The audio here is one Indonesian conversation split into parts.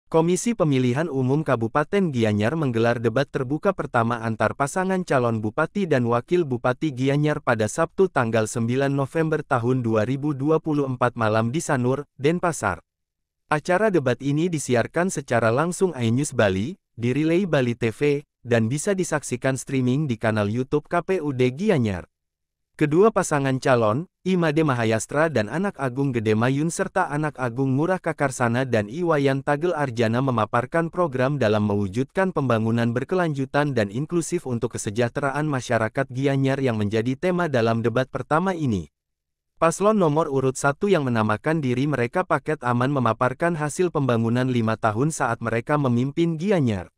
Komisi Pemilihan Umum Kabupaten Gianyar menggelar debat terbuka pertama antar pasangan calon Bupati dan Wakil Bupati Gianyar pada Sabtu tanggal 9 November tahun 2024 malam di Sanur, Denpasar. Acara debat ini disiarkan secara langsung iNews Bali, di Relay Bali TV, dan bisa disaksikan streaming di kanal YouTube KPUD Gianyar. Kedua pasangan calon, Imade Mahayastra dan Anak Agung Gede Mayun serta Anak Agung Murah Kakarsana dan Iwayan Tagel Arjana memaparkan program dalam mewujudkan pembangunan berkelanjutan dan inklusif untuk kesejahteraan masyarakat Gianyar yang menjadi tema dalam debat pertama ini. Paslon nomor urut 1 yang menamakan diri mereka Paket Aman memaparkan hasil pembangunan 5 tahun saat mereka memimpin Gianyar.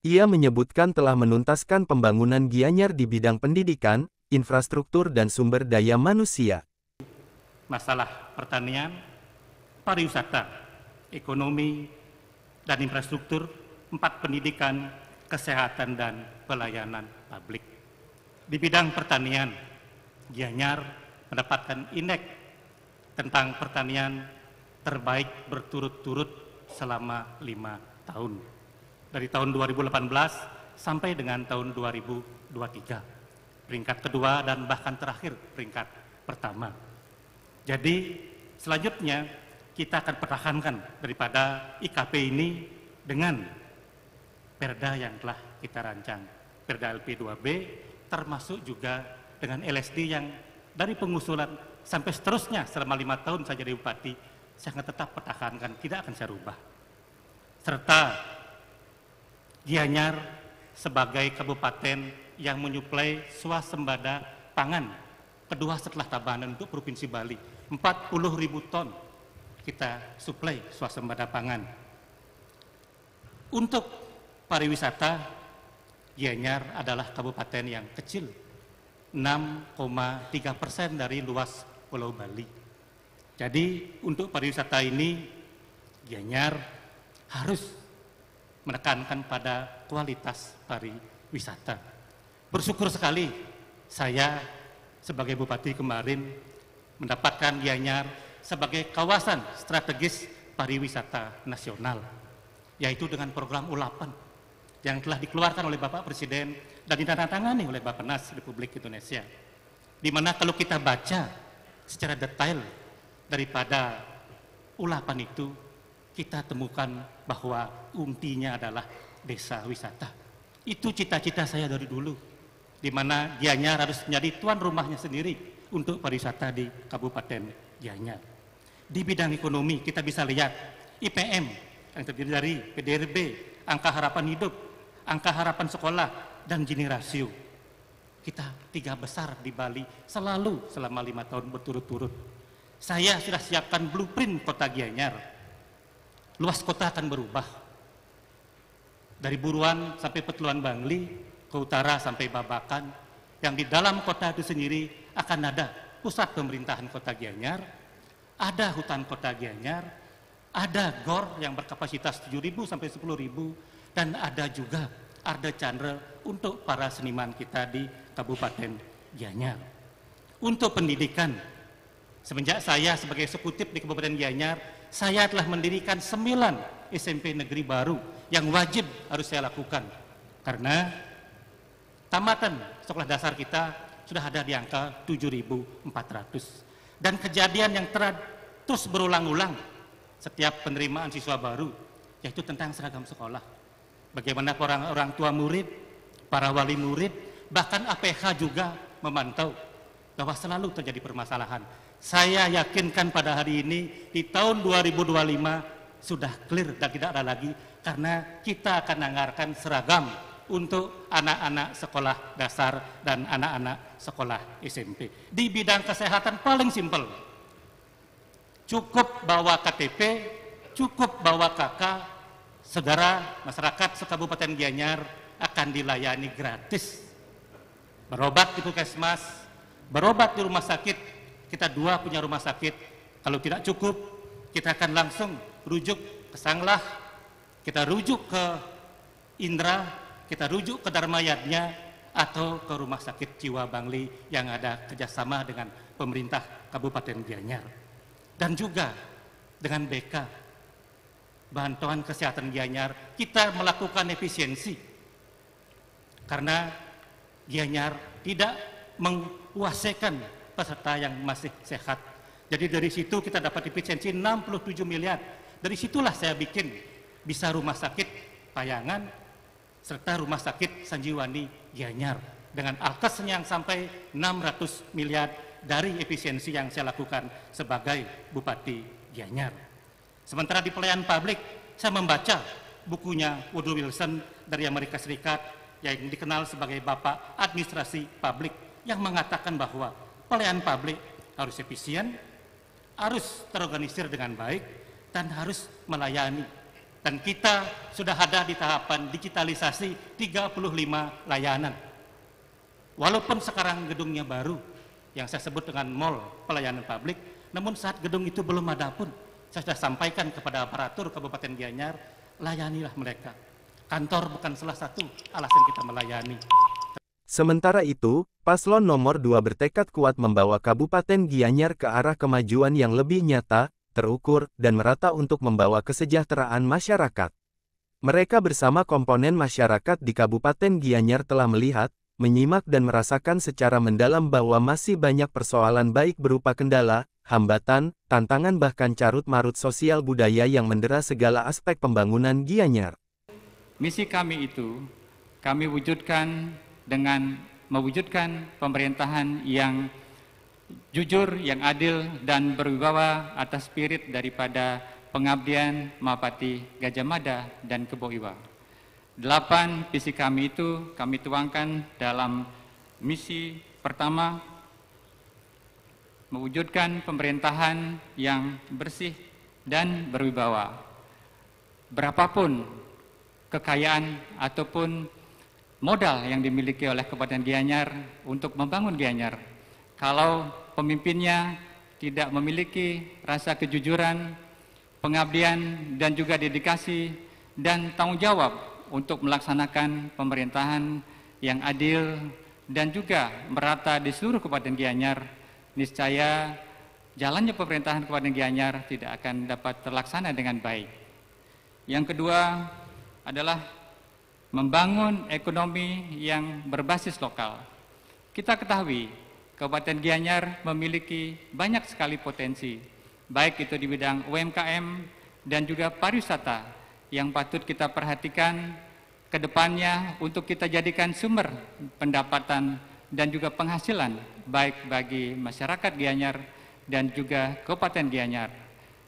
Ia menyebutkan telah menuntaskan pembangunan Gianyar di bidang pendidikan, infrastruktur dan sumber daya manusia. Masalah pertanian, pariwisata, ekonomi, dan infrastruktur, 4 pendidikan, kesehatan, dan pelayanan publik. Di bidang pertanian, Gianyar mendapatkan indeks tentang pertanian terbaik berturut-turut selama 5 tahun. Dari tahun 2018 sampai dengan tahun 2023. Peringkat kedua dan bahkan terakhir peringkat pertama. Jadi selanjutnya kita akan pertahankan daripada IKP ini dengan Perda yang telah kita rancang, Perda LP2B, termasuk juga dengan LSD yang dari pengusulan sampai seterusnya selama 5 tahun saya jadi bupati, saya akan tetap pertahankan, tidak akan saya rubah. Serta Gianyar sebagai kabupaten yang menyuplai swasembada pangan kedua setelah Tabanan untuk Provinsi Bali. 40.000 ton kita suplai swasembada pangan. Untuk pariwisata, Gianyar adalah kabupaten yang kecil, 6,3% dari luas Pulau Bali. Jadi untuk pariwisata ini, Gianyar harus menekankan pada kualitas pariwisata. Bersyukur sekali saya sebagai bupati kemarin mendapatkan Gianyar sebagai kawasan strategis pariwisata nasional, yaitu dengan program U8 yang telah dikeluarkan oleh Bapak Presiden dan ditandatangani oleh Bappenas Republik Indonesia. Di mana kalau kita baca secara detail daripada U8 itu, kita temukan bahwa intinya adalah desa wisata. Itu cita-cita saya dari dulu, di mana Gianyar harus menjadi tuan rumahnya sendiri untuk pariwisata di Kabupaten Gianyar. Di bidang ekonomi kita bisa lihat IPM yang terdiri dari PDRB, angka harapan hidup, angka harapan sekolah, dan Gini rasio. Kita 3 besar di Bali selalu selama 5 tahun berturut-turut. Saya sudah siapkan blueprint kota Gianyar. Luas kota akan berubah. Dari Buruan sampai Petulan Bangli, ke utara sampai Babakan, yang di dalam kota itu sendiri akan ada pusat pemerintahan kota Gianyar, ada hutan kota Gianyar, ada GOR yang berkapasitas 7.000 sampai 10.000, dan ada juga Arda Chandra untuk para seniman kita di Kabupaten Gianyar. Untuk pendidikan, semenjak saya sebagai eksekutif di Kabupaten Gianyar, saya telah mendirikan 9 SMP negeri baru yang wajib harus saya lakukan, karena tamatan sekolah dasar kita sudah ada di angka 7.400. Dan kejadian yang terus berulang-ulang setiap penerimaan siswa baru, yaitu tentang seragam sekolah. Bagaimana orang tua murid, para wali murid, bahkan APH juga memantau bahwa selalu terjadi permasalahan. Saya yakinkan pada hari ini, di tahun 2025 sudah clear dan tidak ada lagi, karena kita akan anggarkan seragam untuk anak-anak sekolah dasar dan anak-anak sekolah SMP. Di bidang kesehatan paling simpel, cukup bawa KTP, cukup bawa KK, saudara masyarakat sekabupaten Gianyar akan dilayani gratis. Berobat di puskesmas, berobat di rumah sakit, kita 2 punya rumah sakit. Kalau tidak cukup, kita akan langsung rujuk ke Sanglah, kita rujuk ke Indra, kita rujuk ke Dharmayatnya, atau ke Rumah Sakit Jiwa Bangli yang ada kerjasama dengan pemerintah Kabupaten Gianyar. Dan juga dengan BK, bantuan kesehatan Gianyar, kita melakukan efisiensi. Karena Gianyar tidak menguasaikan peserta yang masih sehat. Jadi dari situ kita dapat efisiensi 67 miliar. Dari situlah saya bikin bisa rumah sakit Payangan serta rumah sakit Sanjiwani Gianyar dengan alkesnya yang sampai 600 miliar dari efisiensi yang saya lakukan sebagai Bupati Gianyar. Sementara di pelayanan publik, saya membaca bukunya Woodrow Wilson dari Amerika Serikat yang dikenal sebagai Bapak Administrasi Publik yang mengatakan bahwa pelayanan publik harus efisien, harus terorganisir dengan baik, dan harus melayani. Dan kita sudah ada di tahapan digitalisasi 35 layanan. Walaupun sekarang gedungnya baru, yang saya sebut dengan mall pelayanan publik, namun saat gedung itu belum ada pun, saya sudah sampaikan kepada aparatur Kabupaten Gianyar, layanilah mereka. Kantor bukan salah satu alasan kita melayani. Sementara itu, paslon nomor 2 bertekad kuat membawa Kabupaten Gianyar ke arah kemajuan yang lebih nyata, terukur, dan merata untuk membawa kesejahteraan masyarakat. Mereka bersama komponen masyarakat di Kabupaten Gianyar telah melihat, menyimak dan merasakan secara mendalam bahwa masih banyak persoalan baik berupa kendala, hambatan, tantangan bahkan carut-marut sosial budaya yang mendera segala aspek pembangunan Gianyar. Misi kami itu, kami wujudkan dengan mewujudkan pemerintahan yang jujur, yang adil, dan berwibawa atas spirit daripada pengabdian Mahapati Gajah Mada dan Kebo Iwa. 8 visi kami itu kami tuangkan dalam misi pertama, mewujudkan pemerintahan yang bersih dan berwibawa. Berapapun kekayaan ataupun modal yang dimiliki oleh Kabupaten Gianyar untuk membangun Gianyar, kalau pemimpinnya tidak memiliki rasa kejujuran, pengabdian, dan juga dedikasi dan tanggung jawab untuk melaksanakan pemerintahan yang adil dan juga merata di seluruh Kabupaten Gianyar, niscaya jalannya pemerintahan Kabupaten Gianyar tidak akan dapat terlaksana dengan baik. Yang kedua adalah membangun ekonomi yang berbasis lokal. Kita ketahui Kabupaten Gianyar memiliki banyak sekali potensi, baik itu di bidang UMKM dan juga pariwisata yang patut kita perhatikan ke depannya untuk kita jadikan sumber pendapatan dan juga penghasilan baik bagi masyarakat Gianyar dan juga Kabupaten Gianyar.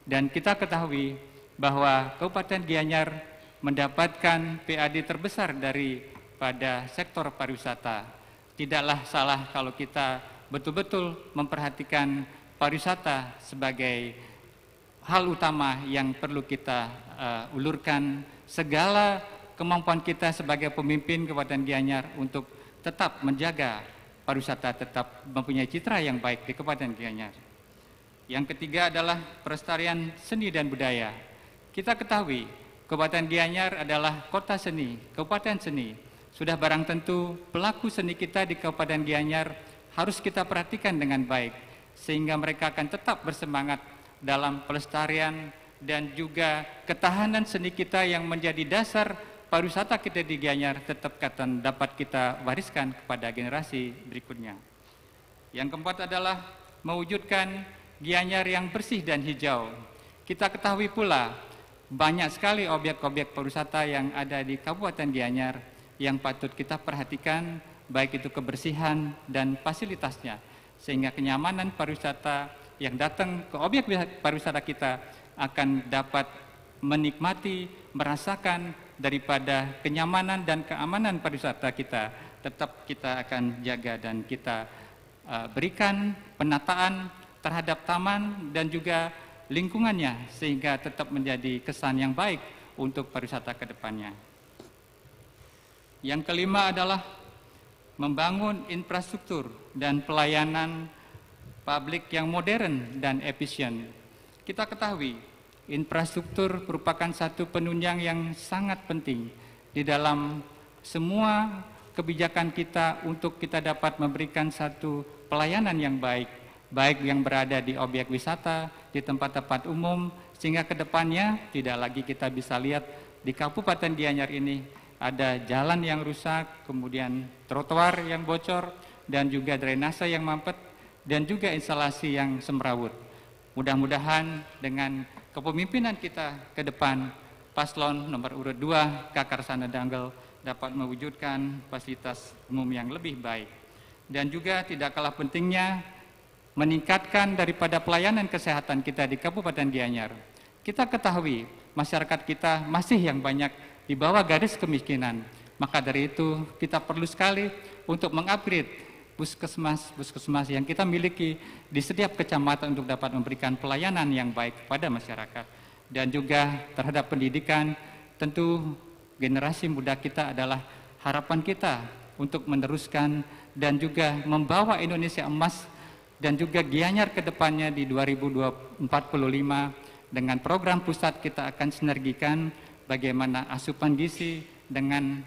Dan kita ketahui bahwa Kabupaten Gianyar mendapatkan PAD terbesar daripada sektor pariwisata. Tidaklah salah kalau kita betul-betul memperhatikan pariwisata sebagai hal utama yang perlu kita ulurkan segala kemampuan kita sebagai pemimpin Kabupaten Gianyar untuk tetap menjaga pariwisata tetap mempunyai citra yang baik di Kabupaten Gianyar. Yang ketiga adalah pelestarian seni dan budaya. Kita ketahui Kabupaten Gianyar adalah kota seni, kabupaten seni. Sudah barang tentu pelaku seni kita di Kabupaten Gianyar harus kita perhatikan dengan baik, sehingga mereka akan tetap bersemangat dalam pelestarian dan juga ketahanan seni kita yang menjadi dasar pariwisata kita di Gianyar tetap akan dapat kita wariskan kepada generasi berikutnya. Yang keempat adalah mewujudkan Gianyar yang bersih dan hijau. Kita ketahui pula banyak sekali objek-objek pariwisata yang ada di Kabupaten Gianyar yang patut kita perhatikan, baik itu kebersihan dan fasilitasnya, sehingga kenyamanan pariwisata yang datang ke objek pariwisata kita akan dapat menikmati, merasakan daripada kenyamanan dan keamanan pariwisata kita. Tetap kita akan jaga dan kita berikan penataan terhadap taman dan juga lingkungannya sehingga tetap menjadi kesan yang baik untuk pariwisata ke depannya. Yang kelima adalah membangun infrastruktur dan pelayanan publik yang modern dan efisien. Kita ketahui infrastruktur merupakan satu penunjang yang sangat penting di dalam semua kebijakan kita untuk kita dapat memberikan satu pelayanan yang baik, baik yang berada di objek wisata, di tempat-tempat umum, sehingga kedepannya tidak lagi kita bisa lihat di Kabupaten Gianyar ini ada jalan yang rusak, kemudian trotoar yang bocor, dan juga drainase yang mampet, dan juga instalasi yang semrawut. Mudah-mudahan dengan kepemimpinan kita ke depan, Paslon nomor urut 2, Kakarsana Danggel, dapat mewujudkan fasilitas umum yang lebih baik. Dan juga tidak kalah pentingnya, meningkatkan daripada pelayanan kesehatan kita di Kabupaten Gianyar. Kita ketahui masyarakat kita masih yang banyak di bawah garis kemiskinan. Maka dari itu kita perlu sekali untuk mengupgrade puskesmas yang kita miliki di setiap kecamatan untuk dapat memberikan pelayanan yang baik kepada masyarakat. Dan juga terhadap pendidikan, tentu generasi muda kita adalah harapan kita untuk meneruskan dan juga membawa Indonesia emas dan juga Gianyar ke depannya di 2045. Dengan program pusat kita akan sinergikan bagaimana asupan gizi dengan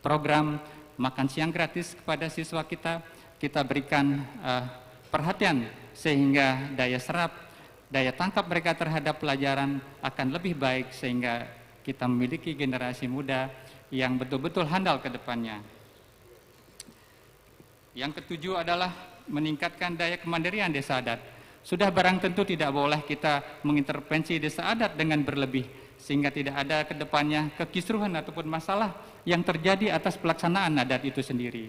program makan siang gratis kepada siswa kita berikan perhatian sehingga daya serap, daya tangkap mereka terhadap pelajaran akan lebih baik sehingga kita memiliki generasi muda yang betul-betul handal ke depannya. Yang ketujuh adalah meningkatkan daya kemandirian desa adat. Sudah barang tentu tidak boleh kita mengintervensi desa adat dengan berlebih, sehingga tidak ada ke depannya kekisruhan ataupun masalah yang terjadi atas pelaksanaan adat itu sendiri.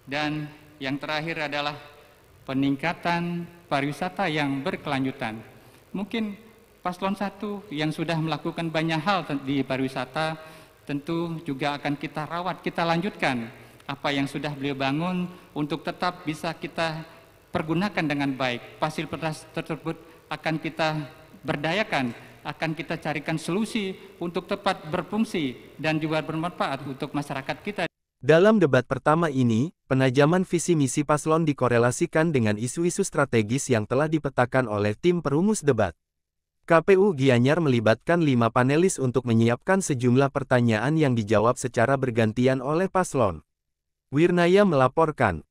Dan yang terakhir adalah peningkatan pariwisata yang berkelanjutan. Mungkin Paslon 1 yang sudah melakukan banyak hal di pariwisata, tentu juga akan kita rawat, kita lanjutkan apa yang sudah beliau bangun untuk tetap bisa kita pergunakan dengan baik. Fasilitas tersebut akan kita berdayakan, akan kita carikan solusi untuk tepat berfungsi dan juga bermanfaat untuk masyarakat kita. Dalam debat pertama ini, penajaman visi misi paslon dikorelasikan dengan isu-isu strategis yang telah dipetakan oleh tim perumus debat. KPU Gianyar melibatkan 5 panelis untuk menyiapkan sejumlah pertanyaan yang dijawab secara bergantian oleh paslon. Wirnaya melaporkan.